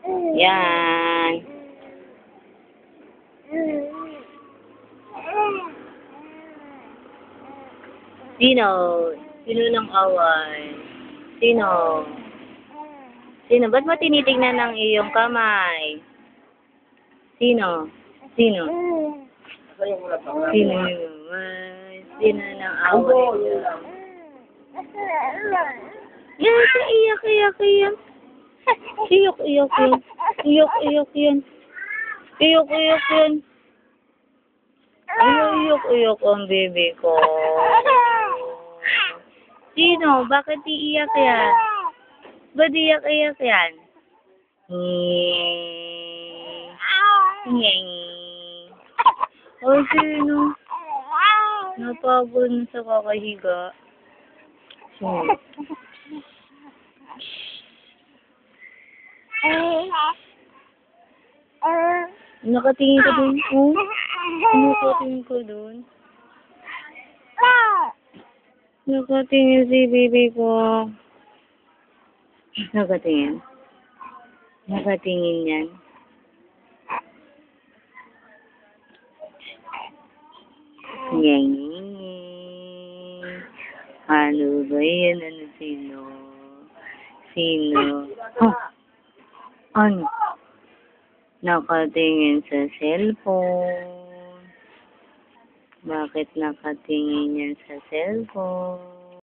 Yan. Sino? Sino ng away? Sino? Sino? Ba't mo tinitignan ng iyong kamay? Sino? Sino? Sino naman? Sino ng away? Yan, iyak, iyak, iyak. Iyak, iyak yan. Iyak, iyak yan. Iyak, iyak yan. Ay, iyak, iyak ang bebe ko. Sino? Bakit iiyak yan? Ba't iyak, iyak yan? O, sino? Napagod na sa kakahiga. Sino? Nakatingin ka dun? Oh? Nakatingin ka dun? Nakatingin si baby ko. Nakatingin. Nakatingin yan. Yang. Ano ba yan? Ano sino? Sino? Oh. Ano? Nakatingin sa cellphone. Bakit nakatingin yan sa cellphone?